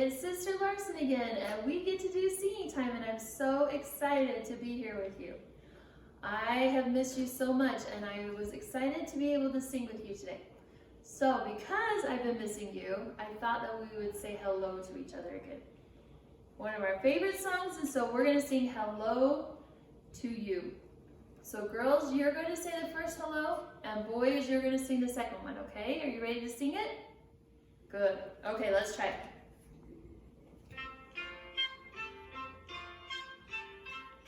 it's Sister Larson again, and we get to do singing time, and I'm so excited to be here with you. I have missed you so much, and I was excited to be able to sing with you today. So because I've been missing you, I thought that we would say hello to each other again. One of our favorite songs, and so we're going to sing Hello to You. So girls, you're going to say the first hello, and boys, you're going to sing the second one, okay? Are you ready to sing it? Good. Okay, let's try it.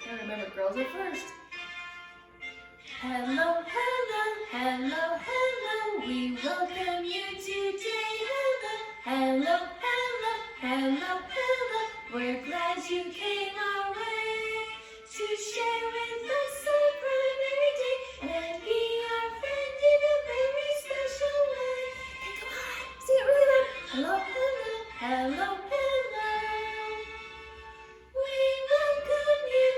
And remember, girls are first. Hello, hello, hello, hello, we welcome you today. Hello, hello, hello, hello, hello, we're glad you came our way to share with us a primary day and be our friend in a very special way. Hey, come on, sing it really loud. Hello, hello, hello, hello, we welcome you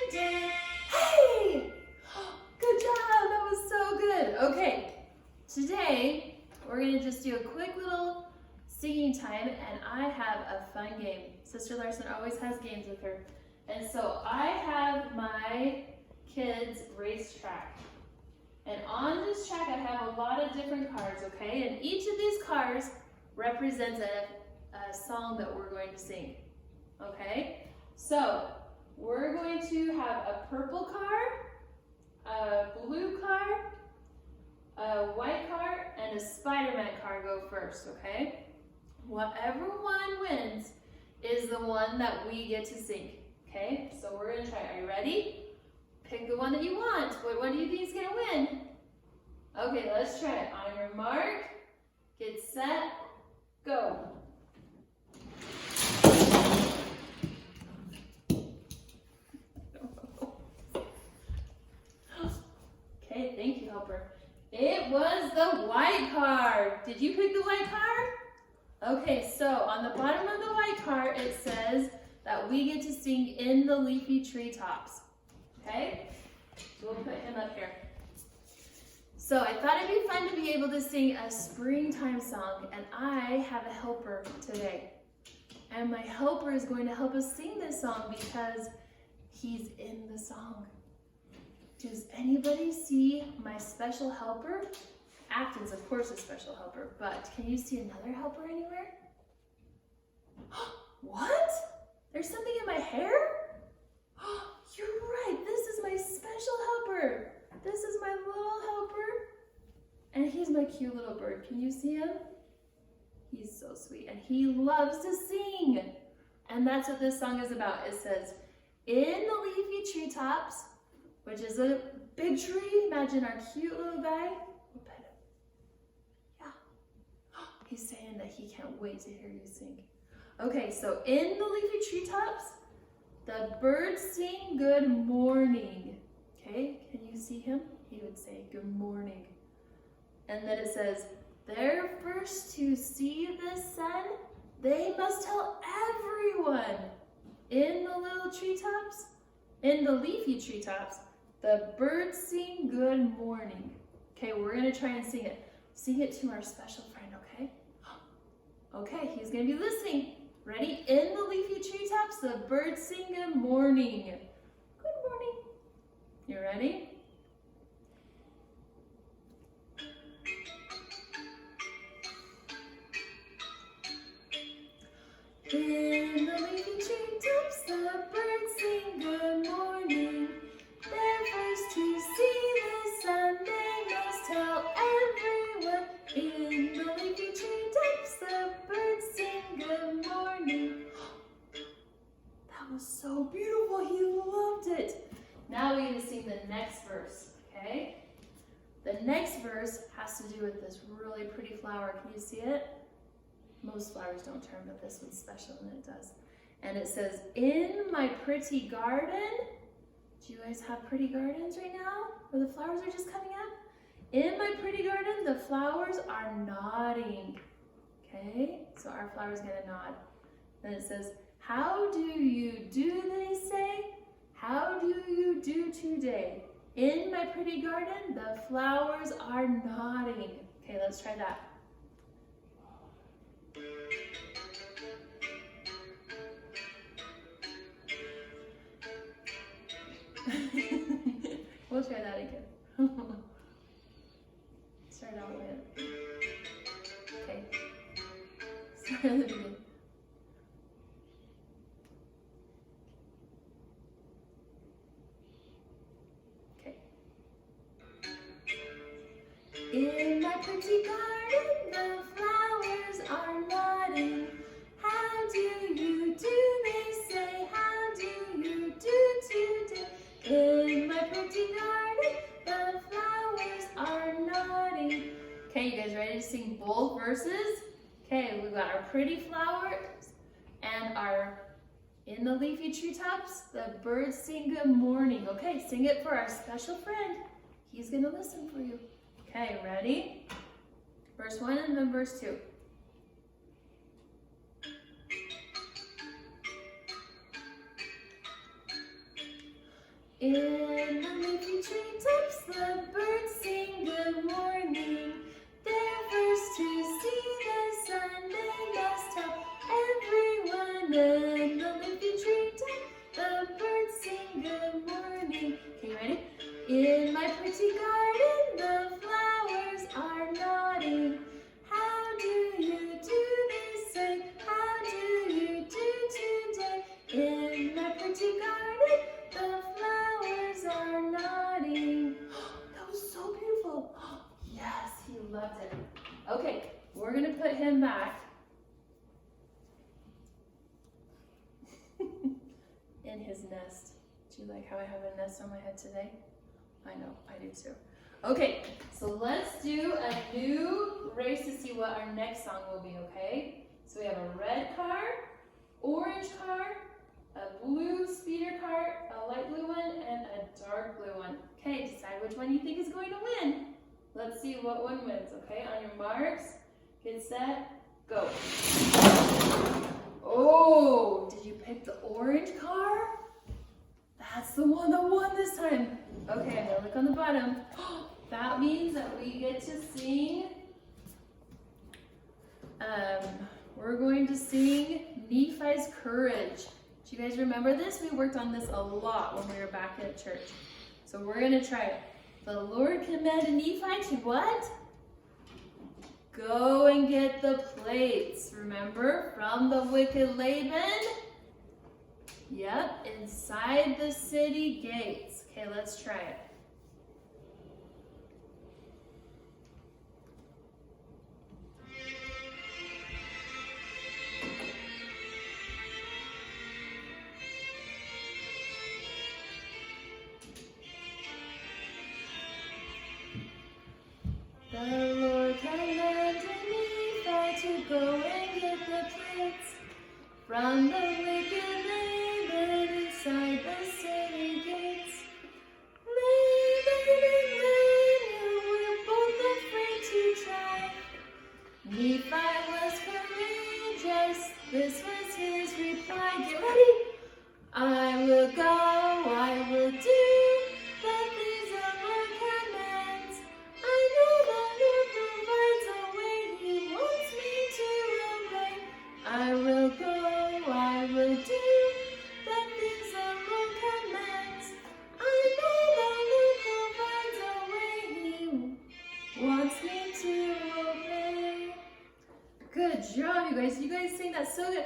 today. Hey! Good job, that was so good. Okay, today we're gonna just do a quick little singing time, and I have a fun game. Sister Larson always has games with her. And so I have my kids' racetrack. And on this track I have a lot of different cars, okay? And each of these cars represents a song that we're going to sing, okay? So we're going to have a purple car, a blue car, a white car, and a Spider-Man car go first, okay? Whatever one wins is the one that we get to sing, okay? So we're gonna try. Are you ready? Pick the one that you want. What one do you think is gonna win? Okay, let's try it. On your mark, get set, go. Okay, thank you, helper. It was the white car. Did you pick the white car? Okay, so on the bottom of the white car, it says that we get to sing In the Leafy Treetops. Okay? So we'll put him up here. So I thought it'd be fun to be able to sing a springtime song, and I have a helper today. And my helper is going to help us sing this song because he's in the song. Does anybody see my special helper? Acton's, of course, a special helper, but can you see another helper anywhere? What? There's something in my hair? You're right, this is my special helper. This is my little helper, and he's my cute little bird. Can you see him? He's so sweet, and he loves to sing. And that's what this song is about. It says, in the leafy treetops, which is a big tree. Imagine our cute little guy. We'll pet him. Yeah. He's saying that he can't wait to hear you sing. Okay, so in the leafy treetops, the birds sing good morning. Okay, can you see him? He would say good morning. And then it says, they're first to see the sun. They must tell everyone. In the little treetops, in the leafy treetops, the birds sing good morning. Okay, we're gonna try and sing it. Sing it to our special friend, okay? Okay, he's gonna be listening. Ready? In the leafy treetops, the birds sing good morning. Good morning. You ready? In the leafy treetops, the birds sing good morning. They're first to see the sun, they must tell everyone. In the leafy treetops, the birds sing good morning. That was so beautiful, he loved it. Now we're going to sing the next verse, okay? The next verse has to do with this really pretty flower. Can you see it? Most flowers don't turn, but this one's special and it does. And it says, in my pretty garden. Do you guys have pretty gardens right now where the flowers are just coming up? In my pretty garden, the flowers are nodding. Okay, so our flower's gonna nod. Then it says, how do you do, they say? How do you do today? In my pretty garden, the flowers are nodding. Okay, let's try that. We'll try that again. Start out with. Okay. Start at the beginning. Okay. In my pretty garden, the flowers are nodding. How do you do? They say. How do you do today? In my pretty garden, the flowers are nodding. Okay, you guys ready to sing both verses? Okay, we've got our pretty flowers and our in the leafy treetops, the birds sing good morning. Okay, sing it for our special friend. He's gonna listen for you. Okay, ready? Verse 1 and then verse 2. In the leafy treetops, the birds sing good morning. They're first to see the sun, they must tell everyone. In the leafy treetop, the birds sing good morning. Okay, you ready? In my pretty garden, the flowers are nodding. How do you do? They say. How do you do today? In my pretty garden, the flowers are nodding. That was so beautiful. Yes, he loved it. Okay, we're gonna put him back in his nest. Do you like how I have a nest on my head today? I know, I do too. Okay, so let's do a new race to see what our next song will be, okay? So we have a red car, orange car, a blue speeder car, a light blue one, and a dark blue one. Okay, decide which one you think is going to win. Let's see what one wins, okay? On your marks, get set, go. Oh, did you pick the orange car? That's the one that won this time. Okay, I'm gonna look on the bottom. That means that we get to sing, we're going to sing Nephi's Courage. Do you guys remember this? We worked on this a lot when we were back at church. So we're gonna try it. The Lord commanded Nephi to what? Go and get the plates. Remember, from the wicked Laban? Yep, inside the city gates. Okay, let's try it. The Lord commanded Nephi to go and get the plates from the wicked Laban inside the city gates. Laban and Daniel were both afraid to try. Nephi was courageous. This was his reply. Get ready. I will go, I will do the things the Lord commands. I know the Lord provides a way He wants me to obey. I will go, I will do the things the Lord commands. I know the Lord provides a way He wants me to obey. Good job, you guys. You guys sing that so good.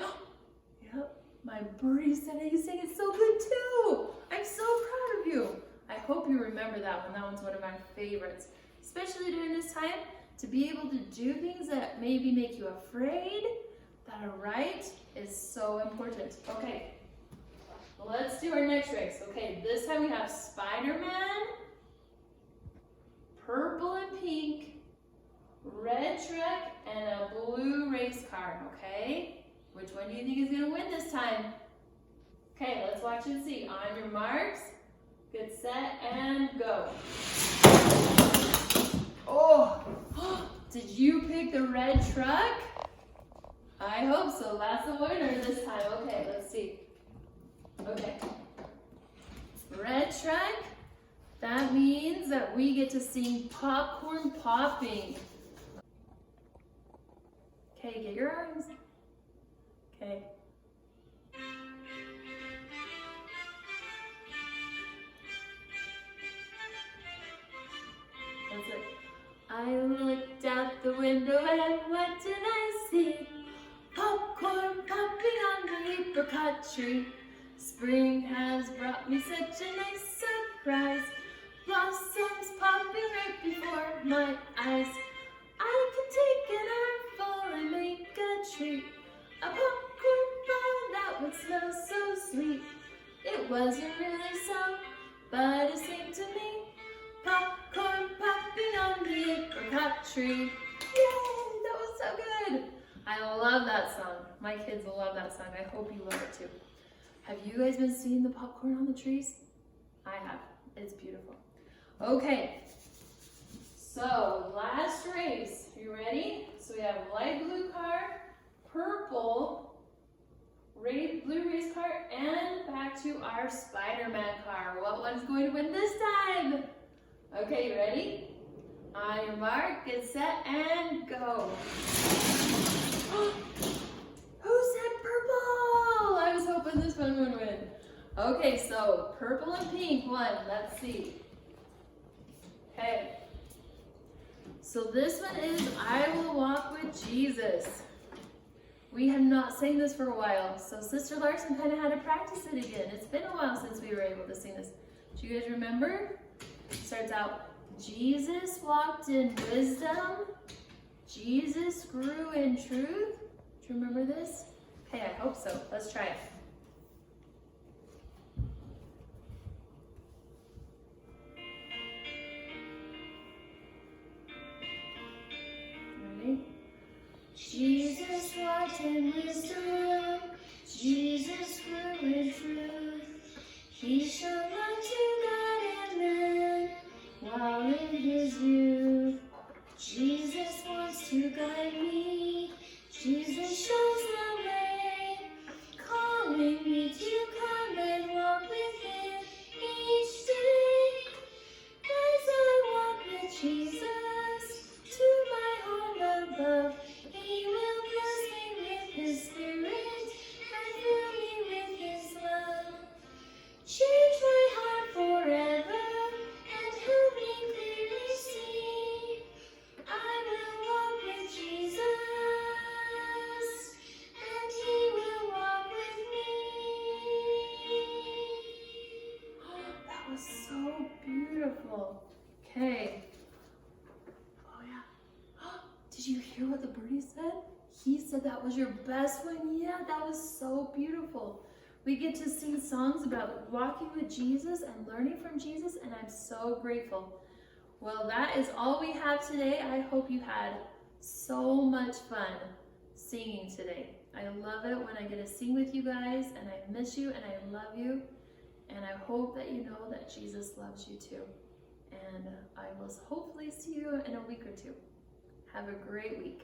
Yep. My birdie said you sang it so good too. I'm so proud of you. I hope you remember that one. That one's one of my favorites. Especially during this time, to be able to do things that maybe make you afraid, that are right, is so important. Okay, let's do our next race. Okay, this time we have Spider-Man, purple and pink, red truck, and a blue race car, okay? Which one do you think is going to win this time? Okay, let's watch and see. On your marks, get set, and go. Oh, did you pick the red truck? I hope so. That's the winner this time. Okay, let's see. Okay. Red truck, that means that we get to sing Popcorn Popping. Okay, get your arms. Okay. what did I see? Popcorn popping on the apricot tree. Spring has brought me such a nice surprise. Blossoms popping right before my eyes. I can take an armful and make a treat. A popcorn ball that would smell so sweet. It wasn't really so, but it seemed to me. Popcorn popping on the apricot tree. Yay! That was so good! I love that song. My kids love that song. I hope you love it too. Have you guys been seeing the popcorn on the trees? I have. It's beautiful. Okay. So, last race. Are you ready? So we have light blue car, purple, blue race car, and back to our Spider-Man car. What one's going to win this time? Okay, you ready? On your mark, get set, and go. Who said purple? I was hoping this one would win. Okay, so purple and pink won. Let's see. Okay. So this one is I Will Walk with Jesus. We have not sang this for a while, so Sister Larson kind of had to practice it again. It's been a while since we were able to sing this. Do you guys remember? It starts out, Jesus walked in wisdom, Jesus grew in truth. Do you remember this? Okay, I hope so. Let's try it. Ready? Jesus walked in wisdom, Jesus grew in truth. He showed love to God and man while in his youth. Jesus wants to guide me. Jesus shows the way, calling me to come and walk with him each day. As I walk with Jesus to my home above, he will bless me with his spirit and fill me with his love. Change my heart forever and help me clearly see. I will walk with Jesus and he will walk with me. That was so beautiful. Okay. Oh yeah. Did you hear what the birdie said? He said that was your best one. Yeah, that was so beautiful. We get to sing songs about walking with Jesus and learning from Jesus, and I'm so grateful. Well, that is all we have today. I hope you had so much fun singing today. I love it when I get to sing with you guys, and I miss you, and I love you, and I hope that you know that Jesus loves you too. And I will hopefully see you in a week or two. Have a great week.